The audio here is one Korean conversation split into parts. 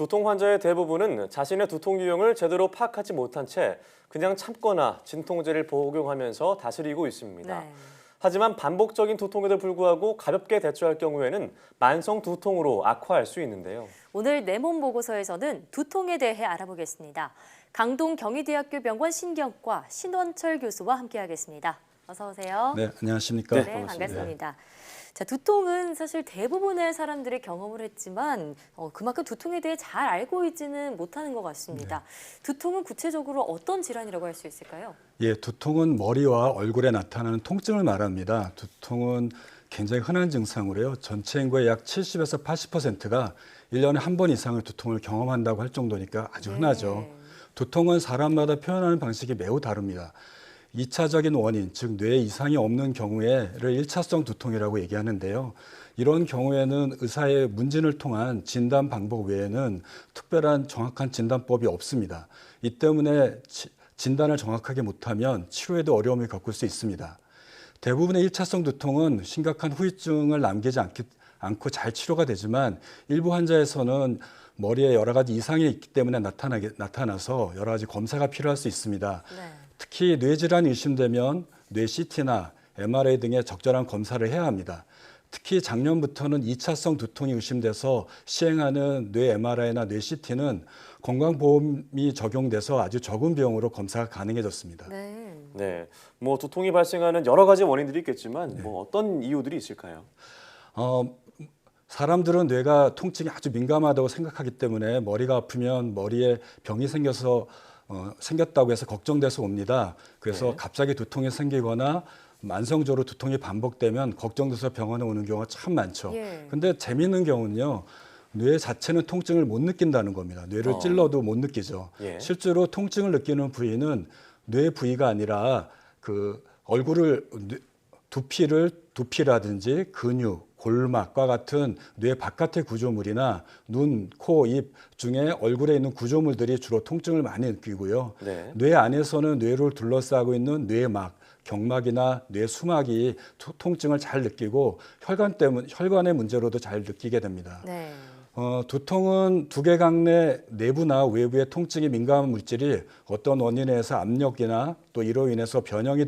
두통 환자의 대부분은 자신의 두통 유형을 제대로 파악하지 못한 채 그냥 참거나 진통제를 복용하면서 다스리고 있습니다. 네. 하지만 반복적인 두통에도 불구하고 가볍게 대처할 경우에는 만성 두통으로 악화할 수 있는데요. 오늘 내 몸 보고서에서는 두통에 대해 알아보겠습니다. 강동 경희대학교 병원 신경과 신원철 교수와 함께하겠습니다. 어서 오세요. 네, 안녕하십니까? 네, 반갑습니다. 자, 두통은 사실 대부분의 사람들이 경험을 했지만 그만큼 두통에 대해 잘 알고 있지는 못하는 것 같습니다. 두통은 구체적으로 어떤 질환이라고 할 수 있을까요? 예, 두통은 머리와 얼굴에 나타나는 통증을 말합니다. 두통은 굉장히 흔한 증상으로요. 전체 인구의 약 70에서 80%가 1년에 한 번 이상의 두통을 경험한다고 할 정도니까 아주 흔하죠. 두통은 사람마다 표현하는 방식이 매우 다릅니다. 2차적인 원인, 즉 뇌에 이상이 없는 경우에를 1차성 두통이라고 얘기하는데요. 이런 경우에는 의사의 문진을 통한 진단 방법 외에는 특별한 정확한 진단법이 없습니다. 이 때문에 진단을 정확하게 못하면 치료에도 어려움을 겪을 수 있습니다. 대부분의 1차성 두통은 심각한 후유증을 남기지 않고 잘 치료가 되지만 일부 환자에서는 머리에 여러 가지 이상이 있기 때문에 나타나서 여러 가지 검사가 필요할 수 있습니다. 네. 특히 뇌질환이 의심되면 뇌 CT나 MRI 등의 적절한 검사를 해야 합니다. 특히 작년부터는 2차성 두통이 의심돼서 시행하는 뇌 MRI나 뇌 CT는 건강보험이 적용돼서 아주 적은 비용으로 검사가 가능해졌습니다. 네, 두통이 발생하는 여러 가지 원인들이 있겠지만 어떤 이유들이 있을까요? 사람들은 뇌가 통증이 아주 민감하다고 생각하기 때문에 머리가 아프면 머리에 병이 생겼다고 해서 걱정돼서 옵니다. 그래서 갑자기 두통이 생기거나 만성적으로 두통이 반복되면 걱정돼서 병원에 오는 경우가 참 많죠. 근데 재미있는 경우는요. 뇌 자체는 통증을 못 느낀다는 겁니다. 뇌를 찔러도 못 느끼죠. 실제로 통증을 느끼는 부위는 뇌 부위가 아니라 그 두피라든지 근육, 골막과 같은 뇌 바깥의 구조물이나 눈, 코, 입 중에 얼굴에 있는 구조물들이 주로 통증을 많이 느끼고요. 뇌 안에서는 뇌를 둘러싸고 있는 뇌막, 경막이나 뇌수막이 통증을 잘 느끼고 혈관의 문제로도 잘 느끼게 됩니다. 두통은 두개강 내 내부나 외부의 통증이 민감한 물질이 어떤 원인에 의해서 압력이나 또 이로 인해서 변형이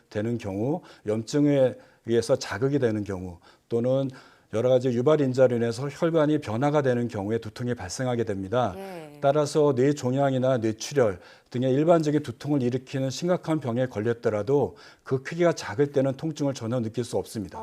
되는 경우, 염증에 의해서 자극이 되는 경우 또는 여러 가지 유발 인자로 인해서 혈관이 변화가 되는 경우에 두통이 발생하게 됩니다. 따라서 뇌종양이나 뇌출혈 등의 일반적인 두통을 일으키는 심각한 병에 걸렸더라도 그 크기가 작을 때는 통증을 전혀 느낄 수 없습니다.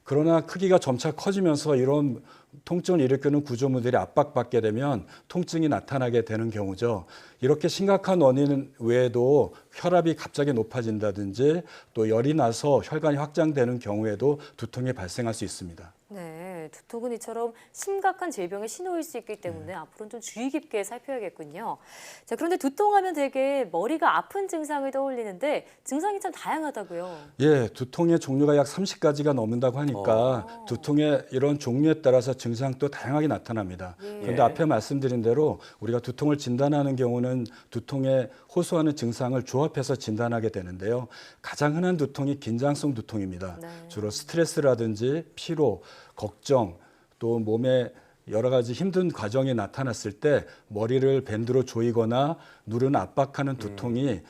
그러나 크기가 점차 커지면서 이런 통증을 일으키는 구조물들이 압박받게 되면 통증이 나타나게 되는 경우죠. 이렇게 심각한 원인 외에도 혈압이 갑자기 높아진다든지 또 열이 나서 혈관이 확장되는 경우에도 두통이 발생할 수 있습니다. 네, 두통은 이처럼 심각한 질병의 신호일 수 있기 때문에 앞으로는 좀 주의 깊게 살펴야겠군요. 자, 그런데 두통하면 되게 머리가 아픈 증상을 떠올리는데 증상이 참 다양하다고요. 예, 두통의 종류가 약 30가지가 넘는다고 하니까 두통의 이런 종류에 따라서 증상도 다양하게 나타납니다. 그런데 앞에 말씀드린 대로 우리가 두통을 진단하는 경우는 두통에 호소하는 증상을 조합해서 진단하게 되는데요. 가장 흔한 두통이 긴장성 두통입니다. 주로 스트레스라든지 피로, 걱정, 또 몸에 여러 가지 힘든 과정이 나타났을 때 머리를 밴드로 조이거나 누르는 압박하는 두통이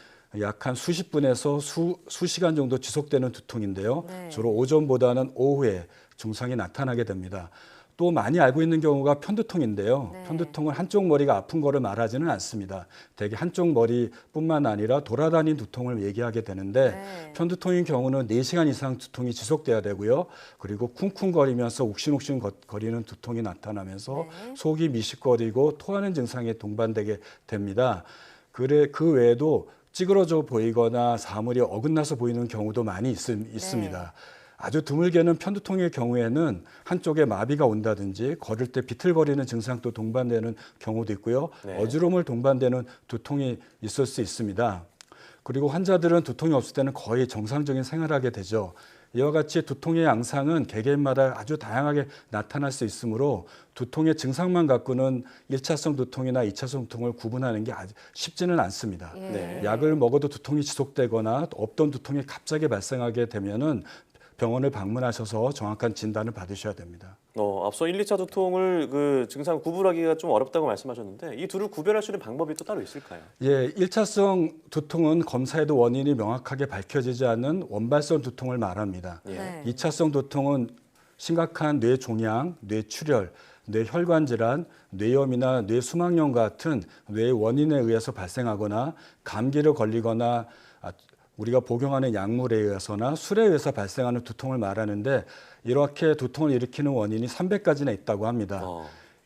약 한 수십 분에서 수시간 정도 지속되는 두통인데요. 주로 오전보다는 오후에 증상이 나타나게 됩니다. 또 많이 알고 있는 경우가 편두통인데요. 편두통은 한쪽 머리가 아픈 거를 말하지는 않습니다. 대개 한쪽 머리뿐만 아니라 돌아다니는 두통을 얘기하게 되는데 편두통인 경우는 4시간 이상 두통이 지속돼야 되고요. 그리고 쿵쿵거리면서 욱신욱신 거리는 두통이 나타나면서 속이 미식거리고 토하는 증상에 동반되게 됩니다. 그 외에도 찌그러져 보이거나 사물이 어긋나서 보이는 경우도 많이 있습니다. 아주 드물게는 편두통의 경우에는 한쪽에 마비가 온다든지 걸을 때 비틀거리는 증상도 동반되는 경우도 있고요. 어지러움을 동반되는 두통이 있을 수 있습니다. 그리고 환자들은 두통이 없을 때는 거의 정상적인 생활을 하게 되죠. 이와 같이 두통의 양상은 개개인마다 아주 다양하게 나타날 수 있으므로 두통의 증상만 갖고는 1차성 두통이나 2차성 두통을 구분하는 게 아주 쉽지는 않습니다. 약을 먹어도 두통이 지속되거나 없던 두통이 갑자기 발생하게 되면은 병원을 방문하셔서 정확한 진단을 받으셔야 됩니다. 앞서 1, 2차 두통을 그 증상 구분하기가 좀 어렵다고 말씀하셨는데 이 둘을 구별할 수 있는 방법이 또 따로 있을까요? 예, 1차성 두통은 검사에도 원인이 명확하게 밝혀지지 않는 원발성 두통을 말합니다. 예. 네. 2차성 두통은 심각한 뇌종양, 뇌출혈, 뇌혈관 질환, 뇌염이나 뇌수막염 같은 뇌 원인에 의해서 발생하거나 감기를 걸리거나 우리가 복용하는 약물에 의해서나 술에 의해서 발생하는 두통을 말하는데 이렇게 두통을 일으키는 원인이 300가지나 있다고 합니다.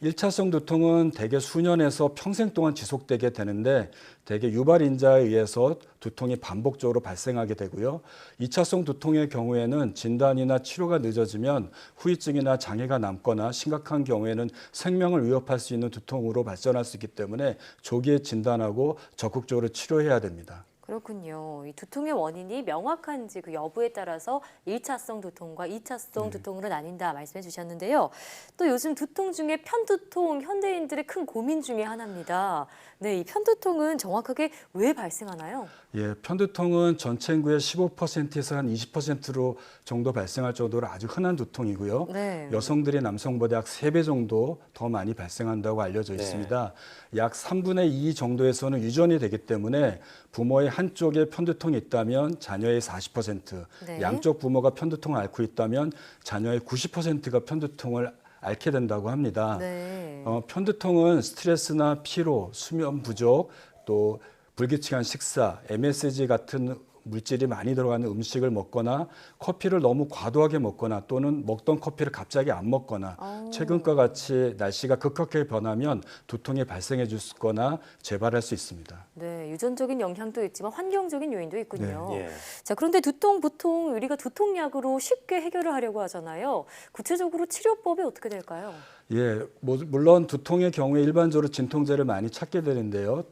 1차성 두통은 대개 수년에서 평생 동안 지속되게 되는데 대개 유발인자에 의해서 두통이 반복적으로 발생하게 되고요. 2차성 두통의 경우에는 진단이나 치료가 늦어지면 후유증이나 장애가 남거나 심각한 경우에는 생명을 위협할 수 있는 두통으로 발전할 수 있기 때문에 조기에 진단하고 적극적으로 치료해야 됩니다. 그렇군요. 이 두통의 원인이 명확한지 그 여부에 따라서 1차성 두통과 2차성 두통으로 나뉜다 말씀해 주셨는데요. 또 요즘 두통 중에 편두통, 현대인들의 큰 고민 중에 하나입니다. 네, 이 편두통은 정확하게 왜 발생하나요? 예, 편두통은 전체 인구의 15%에서 한 20% 정도 발생할 정도로 아주 흔한 두통이고요. 네. 여성들이 남성보다 약 3배 정도 더 많이 발생한다고 알려져 있습니다. 약 3분의 2 정도에서는 유전이 되기 때문에 부모의 한쪽에 편두통이 있다면 자녀의 40%, 네. 양쪽 부모가 편두통을 앓고 있다면 자녀의 90%가 편두통을 앓게 된다고 합니다. 네. 편두통은 스트레스나 피로, 수면 부족, 또 불규칙한 식사, MSG 같은 물질이 많이 들어가는 음식을 먹거나 커피를 너무 과도하게 먹거나 또는 먹던 커피를 갑자기 안 먹거나 최근과 같이 날씨가 급격하게 변하면 두통이 발생해 주거나 재발할 수 있습니다. 네, 유전적인 영향도 있지만 환경적인 요인도 있군요. 예. 자, 그런데 두통 보통 우리가 두통약으로 쉽게 해결을 하려고 하잖아요. 구체적으로 치료법이 어떻게 될까요? 예, 물론 두통의 경우에 일반적으로 진통제를 많이 찾게 되는데요.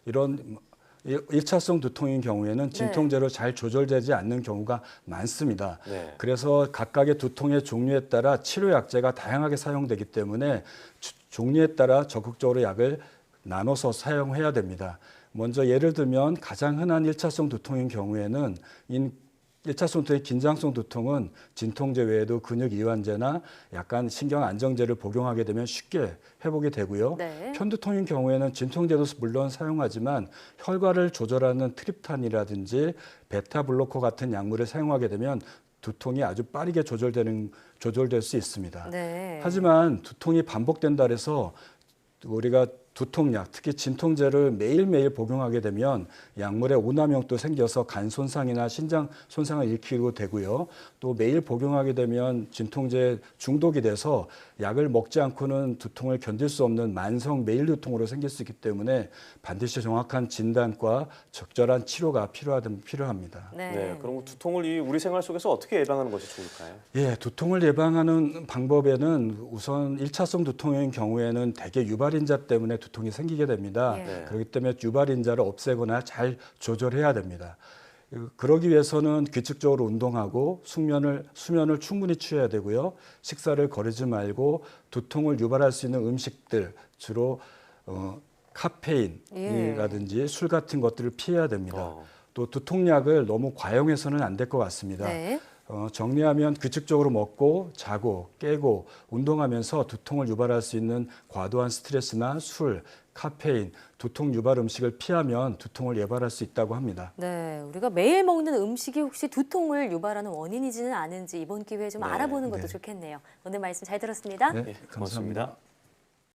이런 1차성 두통인 경우에는 진통제로 잘 조절되지 않는 경우가 많습니다. 네. 그래서 각각의 두통의 종류에 따라 치료약제가 다양하게 사용되기 때문에 종류에 따라 적극적으로 약을 나눠서 사용해야 됩니다. 먼저 예를 들면 가장 흔한 1차성 두통인 경우에는 1차성 두통의 긴장성 두통은 진통제 외에도 근육 이완제나 약간 신경 안정제를 복용하게 되면 쉽게 회복이 되고요. 네. 편두통인 경우에는 진통제도 물론 사용하지만 혈관을 조절하는 트립탄이라든지 베타 블로커 같은 약물을 사용하게 되면 두통이 아주 빠르게 조절될 수 있습니다. 네. 하지만 두통이 반복된다 해서 우리가 두통약, 특히 진통제를 매일매일 복용하게 되면 약물의 오남용도 생겨서 간 손상이나 신장 손상을 일으키고 되고요. 또 매일 복용하게 되면 진통제 중독이 돼서 약을 먹지 않고는 두통을 견딜 수 없는 만성 매일 두통으로 생길 수 있기 때문에 반드시 정확한 진단과 적절한 치료가 필요합니다. 네. 그럼 두통을 우리 생활 속에서 어떻게 예방하는 것이 좋을까요? 예, 두통을 예방하는 방법에는 우선 1차성 두통인 경우에는 대개 유발인자 때문에 두통이 생기게 됩니다. 예. 그렇기 때문에 유발인자를 없애거나 잘 조절해야 됩니다. 그러기 위해서는 규칙적으로 운동하고 수면을 충분히 취해야 되고요. 식사를 거르지 말고 두통을 유발할 수 있는 음식들, 주로 카페인이라든지 술 같은 것들을 피해야 됩니다. 또 두통약을 너무 과용해서는 안 될 것 같습니다. 네. 정리하면 규칙적으로 먹고 자고 깨고 운동하면서 두통을 유발할 수 있는 과도한 스트레스나 술, 카페인, 두통 유발 음식을 피하면 두통을 예방할 수 있다고 합니다. 네, 우리가 매일 먹는 음식이 혹시 두통을 유발하는 원인이지는 않은지 이번 기회에 좀 알아보는 것도 좋겠네요. 오늘 말씀 잘 들었습니다. 네, 감사합니다.